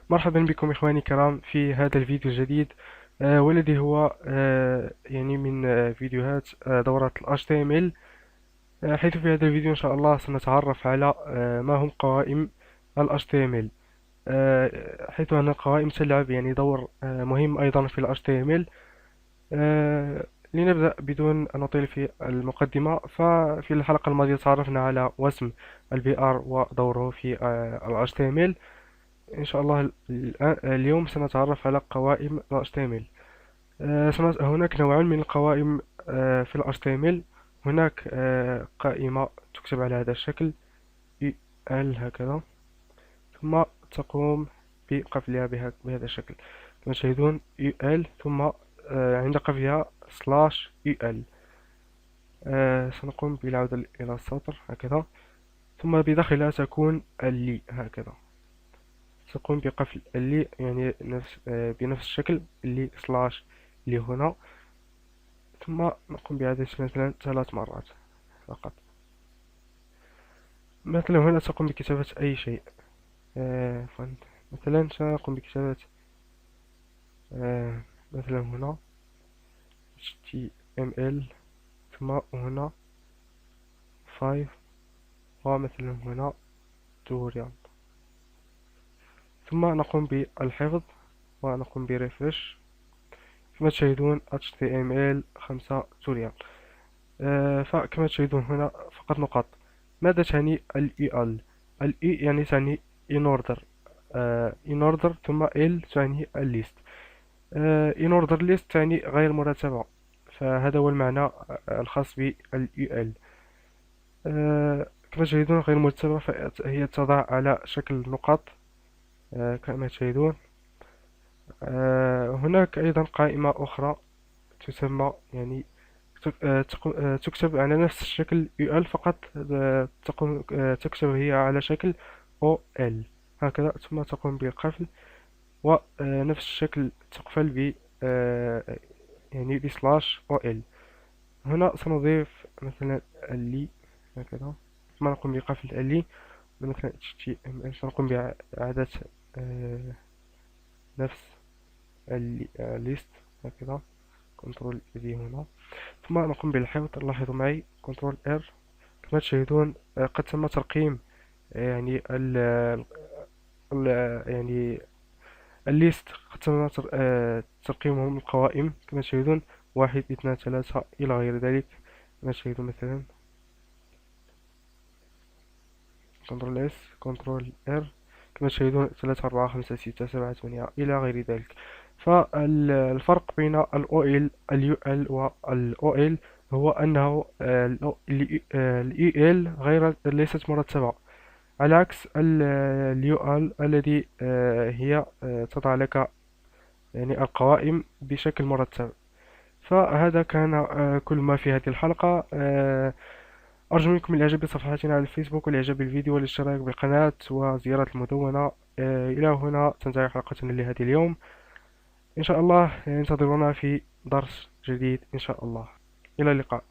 مرحبا بكم إخواني الكرام في هذا الفيديو الجديد، والذي هو يعني من فيديوهات دورة ال HTML. حيث في هذا الفيديو إن شاء الله سنتعرف على ما هم قوائم ال HTML. حيث أن القوائم تلعب يعني دور مهم أيضا في ال HTML. لنبدأ بدون أن نطيل في المقدمة. ففي الحلقة الماضية تعرفنا على وسم ال BR ودوره في ال HTML. إن شاء الله اليوم سنتعرف على قوائم ال HTML. هناك نوعان من القوائم في ال HTML. هناك قائمة تكتب على هذا الشكل UL هكذا، ثم تقوم بقفلها بهذا الشكل كما تشاهدون UL، ثم عند قفلها /UL. سنقوم بالعودة إلى السطر هكذا، ثم بداخلها تكون اللي هكذا. تقوم بقفل اللي يعني بنفس الشكل اللي سلاش اللي هنا، ثم نقوم بإعادة مثلا 3 مرات فقط. مثلا هنا تقوم بكتابة أي شيء. مثلا سنقوم بكتابة آه، مثلا هنا HTML، ثم هنا 5، ومثلا هنا tutorial، ثم نقوم بالحفظ ونقوم بريفرش. كما تشاهدون HTML5 tutorial. فكما تشاهدون هنا فقط نقاط. ماذا تعني ال EL؟ ال E يعني تعني in order. in order، ثم L تعني الليست. in order list تعني غير مرتبة، فهذا هو المعنى الخاص بال EL. كما تشاهدون غير مرتبة فهي تضع على شكل نقاط كما تشاهدون. هناك أيضا قائمة أخرى تسمى يعني تكتب على نفس الشكل UL فقط. تكتب هي على شكل OL هكذا، ثم تقوم بالقفل، ونفس الشكل تقفل ب يعني بسلاش OL. هنا سنضيف مثلا اللي هكذا، ثم نقوم بقفل اللي. مثلا HTML سنقوم بإعادة آه، نفس الليست هكذا، كنترول في هنا، ثم نقوم بالحفظ. لاحظوا معي كنترول R. كما تشاهدون قد تم ترقيم يعني ال يعني الليست، قد تم ترقيمهم القوائم كما تشاهدون 1 2 3 إلى غير ذلك. كما تشاهدون مثلا كنترول S، كنترول R، كما تشاهدون 3 4 5 6 7 8 إلى غير ذلك. فالفرق بين ال OL ال UL وال OL هو أنه ال EL ليست مرتبة، على عكس ال UL الذي هي تضع لك يعني القوائم بشكل مرتب. فهذا كان كل ما في هذه الحلقة. أرجو منكم الإعجاب بصفحتنا على الفيسبوك، والإعجاب بالفيديو، والاشتراك بالقناة، وزيارة المدونة. إلى هنا تنتهي حلقتنا لهذا اليوم. إن شاء الله انتظرونا في درس جديد إن شاء الله. إلى اللقاء.